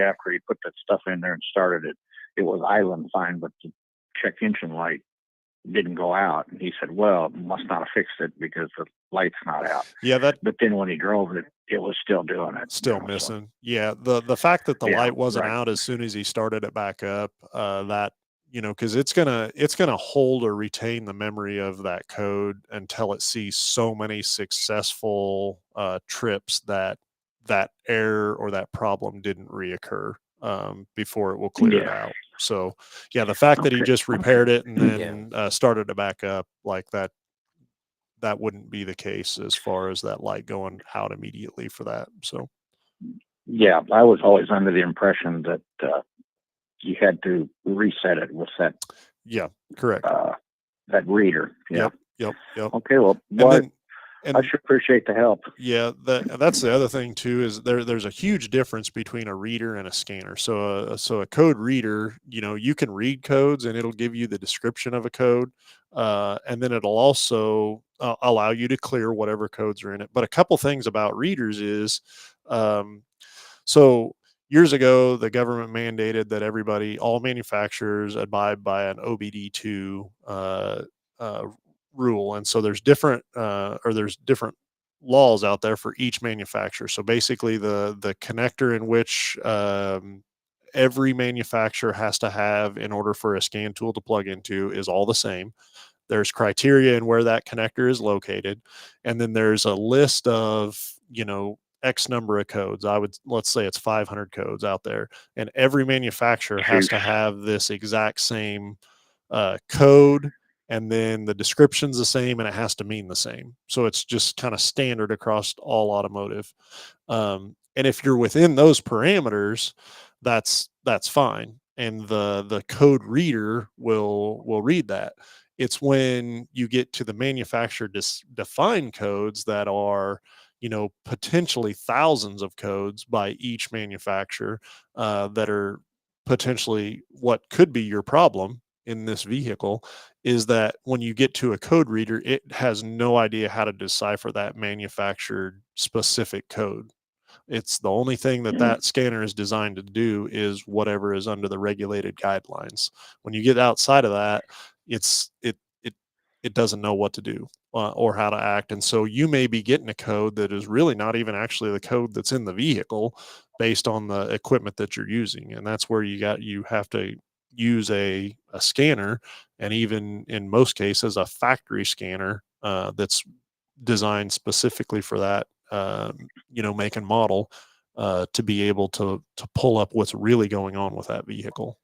after he put that stuff in there and started it, it was idling fine, but the check engine light didn't go out. And he said, "Well, must not have fixed it because the light's not out." Yeah, that But then when he drove it, it was still doing it. still So, missing. Yeah, the fact that the yeah, light wasn't right. out as soon as he started it back up, that because it's gonna hold or retain the memory of that code until it sees so many successful trips that error or that problem didn't reoccur before it will clear it Yeah. out. So yeah, the fact that he Okay. just Okay. repaired it and Yeah. then started it back up like that wouldn't be the case as far as that light going out immediately for that. So Yeah, I was always under the impression that you had to reset it with yeah, correct. that reader. Yeah. Yep. Okay. Well, And then I and sure appreciate the help. yeah, that's the other thing too, is there's a huge difference between a reader and a scanner. So a code reader, you can read codes and it'll give you the description of a code, and then it'll also allow you to clear whatever codes are in it. But a couple things about readers is, um, so years ago, the government mandated that all manufacturers abide by an OBD2 uh, rule, and so there's different laws out there for each manufacturer. So basically, the connector in which every manufacturer has to have in order for a scan tool to plug into is all the same. There's criteria in where that connector is located, and then there's a list of X number of codes. Let's say it's 500 codes out there, and every manufacturer has Shoot. to have this exact same code, and then the description's the same, and it has to mean the same. So it's just kind of standard across all automotive. And if you're within those parameters, that's fine, and the code reader will read that. It's when you get to the manufacturer defined codes that are, potentially thousands of codes by each manufacturer, that are potentially what could be your problem in this vehicle, is that when you get to a code reader, it has no idea how to decipher that manufactured specific code. It's the only thing that scanner is designed to do is whatever is under the regulated guidelines. When you get outside of that, it's it doesn't know what to do, or how to act. And so you may be getting a code that is really not even actually the code that's in the vehicle, based on the equipment that you're using. And that's where you have to use a scanner, and even in most cases a factory scanner, that's designed specifically for that, make and model, to be able to pull up what's really going on with that vehicle.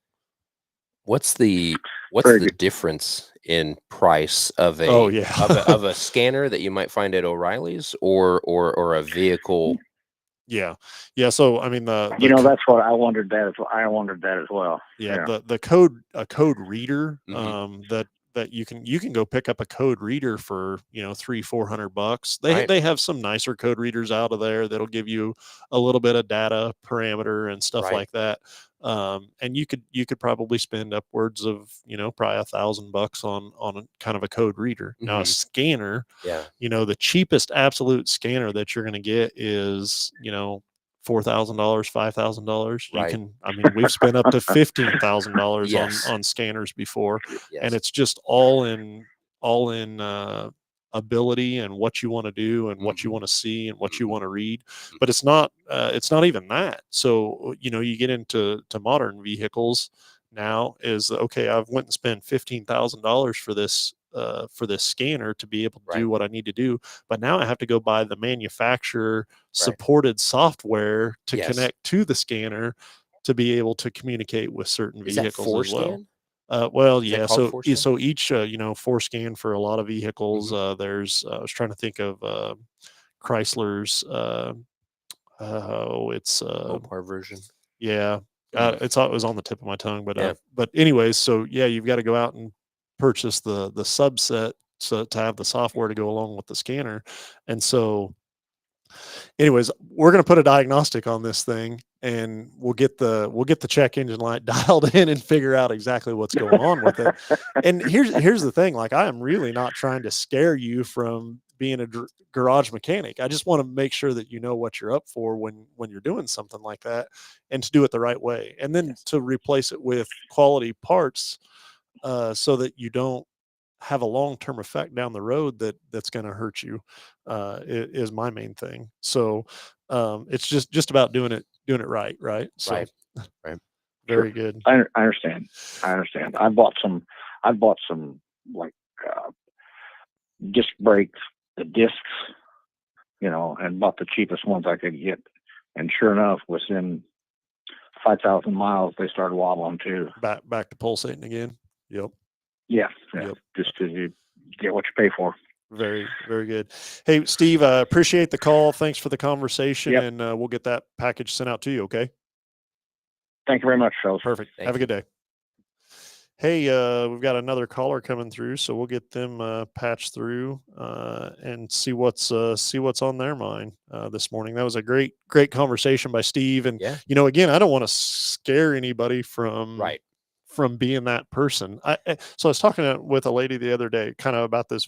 What's the Very good. difference in price of Oh a yeah. of a scanner that you might find at O'Reilly's or a vehicle Yeah. Yeah. So, I mean, You know, that's what I wondered that as well. I wondered that as well. yeah, Yeah. the code, a code reader, Mhm. that you can go pick up a code reader for, you know, 300-400 bucks. Right. They have some nicer code readers out of there that'll give you a little bit of data parameter and stuff Right. like that. And you could probably spend upwards of, you know, probably $1,000 on a kind of a code reader. Now a Mhm. scanner, Yeah. you know, the cheapest absolute scanner that you're going to get is, you know, $4,000, $5,000. You Right. can, I mean, we've spent up to $15,000 Yes. on scanners before, and Yes. it's just all in ability and what you want to do and what you Mhm. want to see and what you Mhm. want to read. Mhm. But it's not even that. So, you know, you get into modern vehicles now is okay, I've went and spent $15,000 for this scanner to be able to Right. do what I need to do, but now I have to go buy the manufacturer Right. supported software to Yes. connect to the scanner to be able to communicate with certain Is that vehicles as well. Forescan? Well, Is that yeah. called So Forescan? so each you know, Forescan for a lot of vehicles. Mhm. There's I was trying to think of Chrysler's. Oh, it's Mopar version. yeah. Mm. It was on the tip of my tongue, Yeah. but anyways, so yeah, you've got to go out and purchase the subset so to have the software to go along with the scanner, and so anyways, we're going to put a diagnostic on this thing and we'll get the check engine light dialed in and figure out exactly what's going on with it. And here's the thing, like I am really not trying to scare you from being a garage mechanic. I just want to make sure that you know what you're up for when you're doing something like that, and to do it the right way, and then Yes. to replace it with quality parts, so that you don't have a long-term effect down the road that's going to hurt you, is my main thing. So it's just about doing it right. So Right. Right. Sure. very good. I understand. I understand. I bought some like uh, disc brakes, the discs, you know, and bought the cheapest ones I could get. And sure enough, within 5,000 miles, they started wobbling too. Back to pulsating again. Yep. Yeah, yeah. Yep. Just to you get what you pay for. Very good. Hey, Steve, I appreciate the call. Thanks for the conversation, Yep. and we'll get that package sent out to you. Okay. Thank you very much, fellas. Perfect. Thank Have a you. good day. Hey, we've got another caller coming through, so we'll get them patched through and see what's on their mind this morning. That was a great conversation by Steve, and Yeah. you know, again, I don't want to scare anybody Right. from being that person. So I was talking with a lady the other day, kind of about this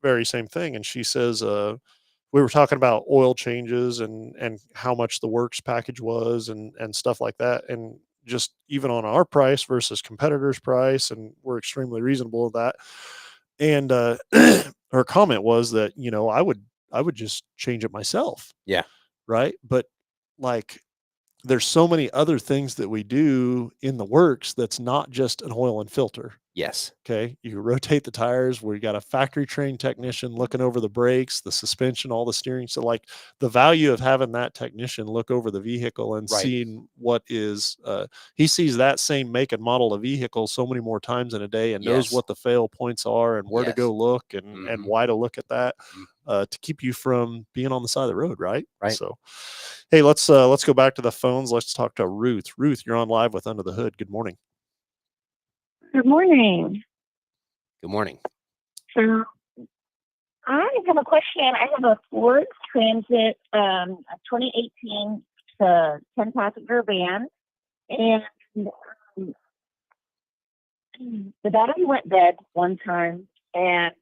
very same thing, and she says, we were talking about oil changes and how much the works package was and stuff like that, and just even on our price versus competitors price, and we're extremely reasonable with that. And her comment was that, you know, I would just change it myself, Yeah. right? But like there's so many other things that we do in the works that's not just an oil and filter. Yes. Okay. You rotate the tires. We got a factory trained technician looking over the brakes, the suspension, all the steering. So, like, the value of having that technician look over the vehicle and Right. seeing what is, he sees that same make and model of vehicle so many more times in a day and knows Yes. what the fail points are and where to Yes. go look and Mhm. why to look at that, Mm. to keep you from being on the side of the road. Right. Right. So, hey, let's go back to the phones. Let's talk to Ruth. Ruth, you're on live with Under the Hood. Good morning. Good morning. Good morning. So I have a question. I have a Ford Transit, a 2018 10-passenger van, and um, the battery went dead one time, and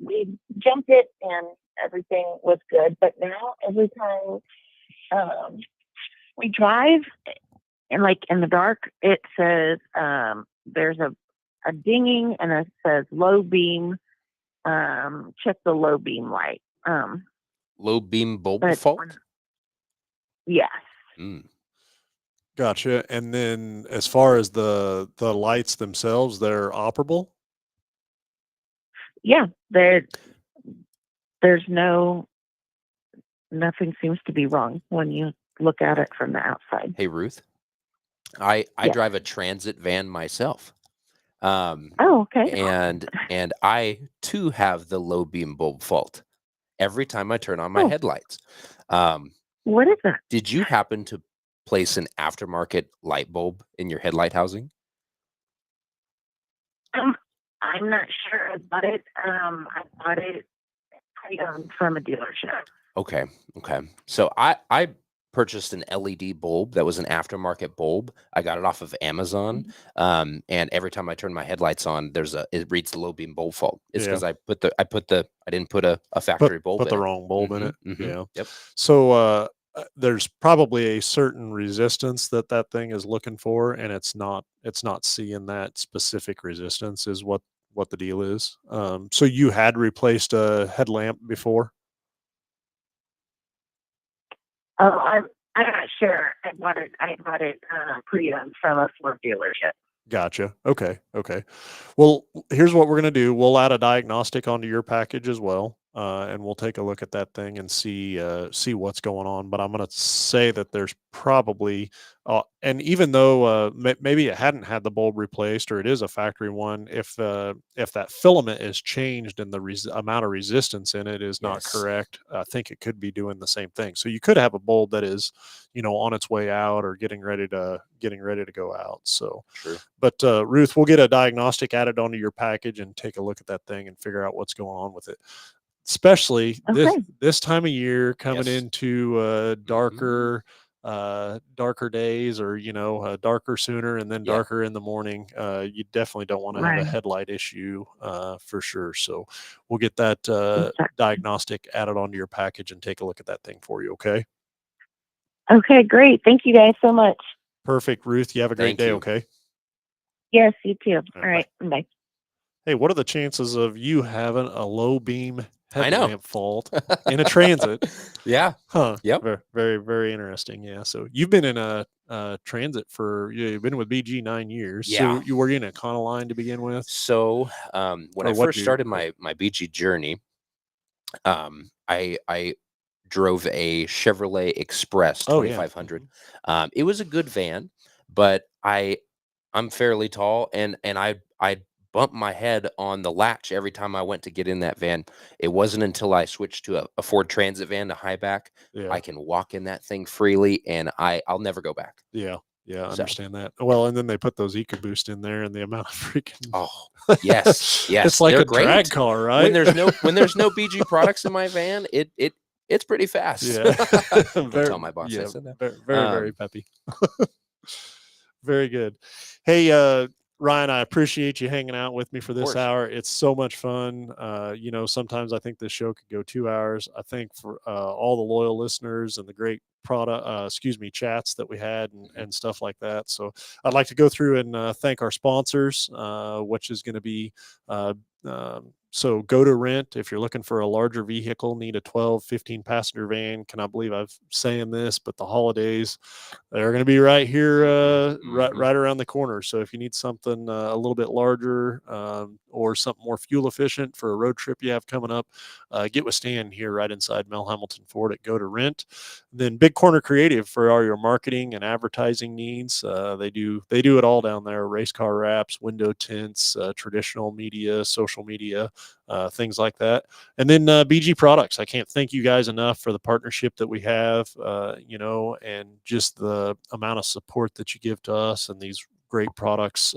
we jumped it, and everything was good. But now every time we drive, and like in the dark, it says there's a dinging, and it says low beam. Check the low beam light. Low beam bulb But fault? yes, Mm. Gotcha. And then as far as the lights themselves, they're operable? yeah, there's nothing seems to be wrong when you look at it from the outside. Hey, Ruth. I Yes. drive a transit van myself. Um, Oh, okay. and I too have the low beam bulb fault every time I turn on my Oh. headlights. Um, What is that? Did you happen to place an aftermarket light bulb in your headlight housing? I'm not sure about it. I bought it from a dealership. Okay. Okay. So I purchased an LED bulb that was an aftermarket bulb. I got it off of Amazon. And every time I turn my headlights on, it reads the low beam bulb fault. It's Yeah. because I didn't put a factory bulb Put in the it. wrong bulb in it. Mhm. Yeah. Yep. So there's probably a certain resistance that thing is looking for, and it's not seeing that specific resistance is what the deal is. So you had replaced a headlamp before? Oh, I'm not sure. I bought it pre-owned from a Ford dealership. Gotcha. Okay. Okay. Well, here's what we're going to do. We'll add a diagnostic onto your package as well. And we'll take a look at that thing and see what's going on. But I'm going to say that there's probably, and even though maybe it hadn't had the bulb replaced or it is a factory one, if that filament is changed and the amount of resistance in it is not Yes. correct, I think it could be doing the same thing. So you could have a bulb that is, on its way out or getting ready to go out. So. True. But Ruth, we'll get a diagnostic added onto your package and take a look at that thing and figure out what's going on with it. Especially Okay. this time of year, coming Yes. into darker days, or darker sooner and then Yeah. darker in the morning. You definitely don't want to have a Right. headlight issue for sure. So we'll get that Exactly. diagnostic added onto your package and take a look at that thing for you. Okay. Okay, great. Thank you guys so much. Perfect, Ruth. You have a great Thank day. you. Okay. Yes, you too. All All right. Bye. Hey, what are the chances of you having a low beam I know. headlamp fault in a Transit? Yeah. Huh. Yep. Very, very, very interesting. Yeah. So you've been in a Transit you've been with BG 9 years. Yeah. So you were in a Econoline to begin with? So when Or I what first do you- started my BG journey, I drove a Chevrolet Express Oh, yeah. 2500. It was a good van, but I'm fairly tall, and I bumped my head on the latch every time I went to get in that van. It wasn't until I switched to a Ford Transit van, a high back, Yeah. I can walk in that thing freely, and I'll never go back. Yeah. Yeah. I So. understand that. Well, and then they put those EcoBoost in there and the amount of freaking. Oh, yes, yes, It's like they're a drag great. car, right? When there's no BG products in my van, it's pretty fast. Yeah. Don't tell my boss I said that. Very, very, very peppy. Very good. Hey, Ryan, I appreciate you hanging out with me for this course. hour. It's so much fun. Sometimes I think this show could go 2 hours. I think for all the loyal listeners and the great chats that we had and stuff like that. So I'd like to go through and thank our sponsors, which is going to be so Go to Rent. If you're looking for a larger vehicle, need a 12, 15 passenger van. Cannot believe I'm saying this, but the holidays, they're going to be right here, right around the corner. So if you need something a little bit larger or something more fuel efficient for a road trip you have coming up, get with Stan here right inside Mel Hamilton Ford at Go to Rent. Then Big Corner Creative for all your marketing and advertising needs. They do it all down there: race car wraps, window tints, traditional media, social media. Things like that. And then BG Products. I can't thank you guys enough for the partnership that we have, and just the amount of support that you give to us and these great products,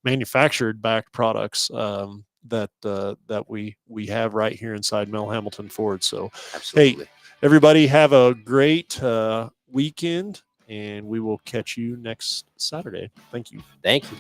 manufactured backed products that we have right here inside Mel Hamilton Ford. So, Absolutely. Hey, everybody have a great weekend, and we will catch you next Saturday. Thank you. Thank you.